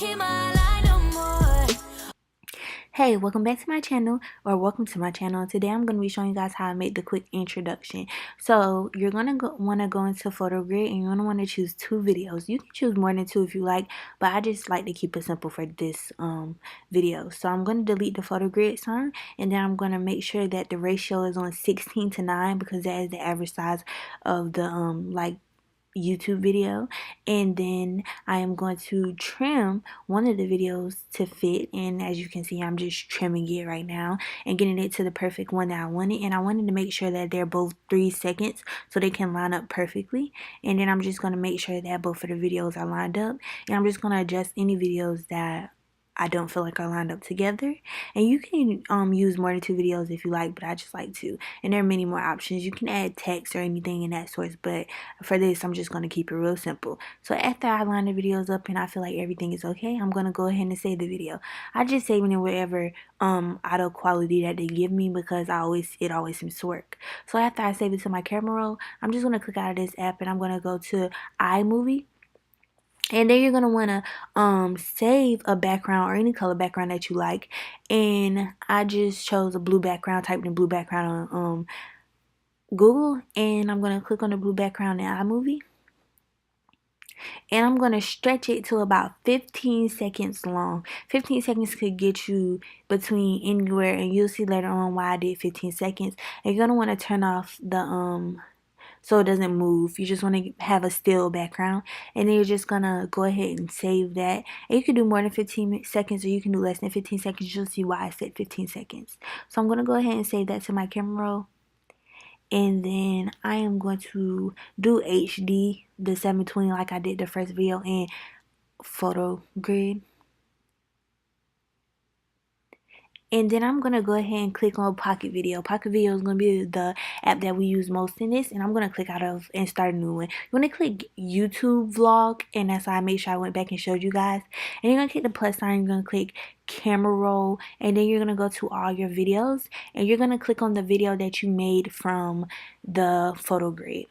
keep my line no more. Hey, welcome back to my channel, or welcome to my channel. Today I'm going to be showing you guys how I make the quick introduction. So you're going to want to go into photo grid, and you're going to want to choose 2 videos. You can choose more than 2 if you like, but I just like to keep it simple for this video. So I'm going to delete the photo grid sign, and then I'm going to make sure that the ratio is on 16:9 because that is the average size of the YouTube video. And then I am going to trim one of the videos to fit, and as you can see, I'm just trimming it right now and getting it to the perfect one that I wanted. And I wanted to make sure that they're both 3 seconds so they can line up perfectly. And then I'm just going to make sure that both of the videos are lined up, and I'm just going to adjust any videos that I don't feel like are lined up together. And you can use more than 2 videos if you like, but I just like 2. And there are many more options. You can add text or anything in that source, but for this I'm just going to keep it real simple. So after I line the videos up and I feel like everything is okay, I'm going to go ahead and save the video. I just save it in whatever auto quality that they give me because it always seems to work. So after I save it to my camera roll, I'm just going to click out of this app and I'm going to go to iMovie. And then you're going to want to save a background or any color background that you like. And I just chose a blue background, typed in blue background on Google. And I'm going to click on the blue background in iMovie. And I'm going to stretch it to about 15 seconds long. 15 seconds could get you between anywhere. And you'll see later on why I did 15 seconds. And you're going to want to turn off the so it doesn't move. You just want to have a still background, and then you're just gonna go ahead and save that. And you can do more than 15 seconds, or you can do less than 15 seconds. You'll see why I said 15 seconds. So I'm gonna go ahead and save that to my camera roll, and then I am going to do HD, the 720 like I did the first video in photo grid. And then I'm going to go ahead and click on Pocket Video. Pocket Video is going to be the app that we use most in this. And I'm going to click out of and start a new one. You want to click YouTube Vlog. And that's how I made sure I went back and showed you guys. And you're going to click the plus sign. You're going to click Camera Roll. And then you're going to go to all your videos. And you're going to click on the video that you made from the photo grid.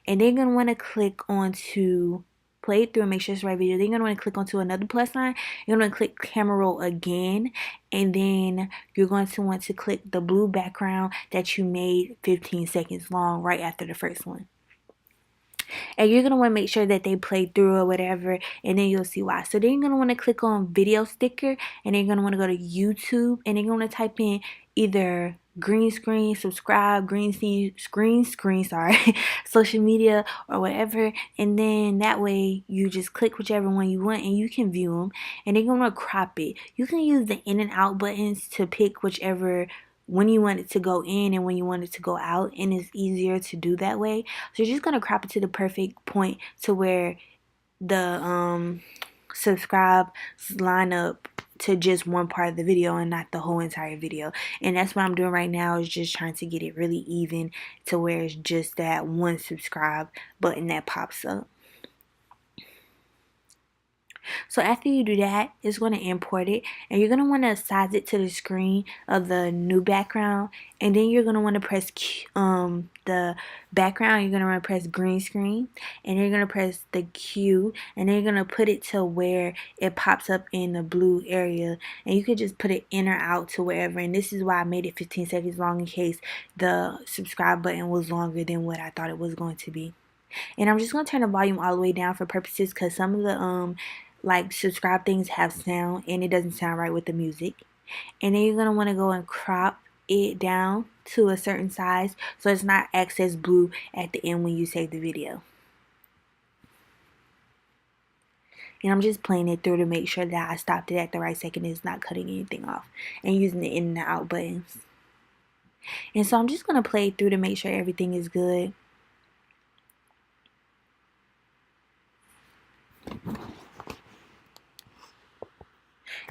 And then you're going to want to click onto play it through and make sure it's the right video. Then you're going to want to click onto another plus sign. You're going to click camera roll again, and then you're going to want to click the blue background that you made 15 seconds long right after the first one. And you're going to want to make sure that they play through or whatever, and then you'll see why. So then you're going to want to click on video sticker, and then you're going to want to go to YouTube, and then you're going to type in either green screen, subscribe, green screen, sorry, social media or whatever. And then that way you just click whichever one you want and you can view them. And then you're going to crop it. You can use the in and out buttons to pick whichever when you want it to go in and when you want it to go out, and it's easier to do that way. So you're just going to crop it to the perfect point to where the subscribe line up to just one part of the video and not the whole entire video. And that's what I'm doing right now, is just trying to get it really even to where it's just that one subscribe button that pops up. So after you do that, it's going to import it, and you're going to want to size it to the screen of the new background. And then you're going to want to press the background. You're going to want to press green screen, and then you're going to press the Q, and then you're going to put it to where it pops up in the blue area, and you could just put it in or out to wherever. And this is why I made it 15 seconds long, in case the subscribe button was longer than what I thought it was going to be. And I'm just going to turn the volume all the way down for purposes, because some of the like subscribe things have sound and it doesn't sound right with the music. And then you're going to want to go and crop it down to a certain size so it's not excess blue at the end when you save the video. And I'm just playing it through to make sure that I stopped it at the right second and it's not cutting anything off, and using the in and out buttons. And so I'm just going to play it through to make sure everything is good.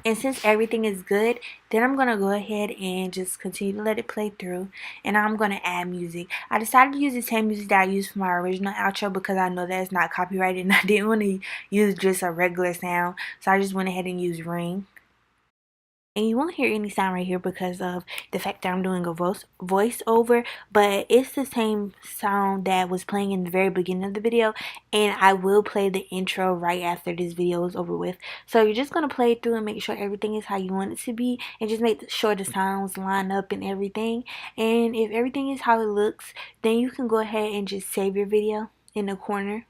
And since everything is good, then I'm going to go ahead and just continue to let it play through. And I'm going to add music. I decided to use the same music that I used for my original outro because I know that it's not copyrighted, and I didn't want to use just a regular sound. So I just went ahead and used Ring. And you won't hear any sound right here because of the fact that I'm doing a voiceover, but it's the same sound that was playing in the very beginning of the video, and I will play the intro right after this video is over with. So you're just going to play it through and make sure everything is how you want it to be, and just make sure the sounds line up and everything. And if everything is how it looks, then you can go ahead and just save your video in the corner.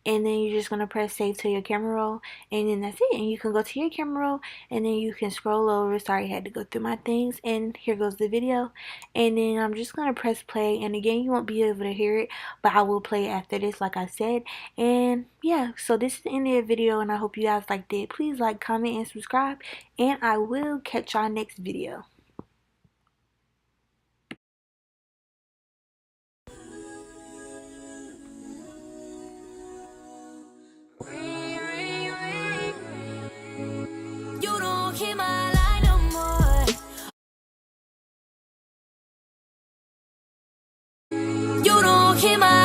And then you're just going to press save to your camera roll, and then that's it. And you can go to your camera roll, and then you can scroll over. Sorry, I had to go through my things, and here goes the video. And then I'm just going to press play, and again, you won't be able to hear it, but I will play it after this, like I said. And yeah, so this is the end of the video, and I hope you guys liked it. Please like, comment, and subscribe, and I will catch y'all next video. You don't hear my line no more. You don't hear my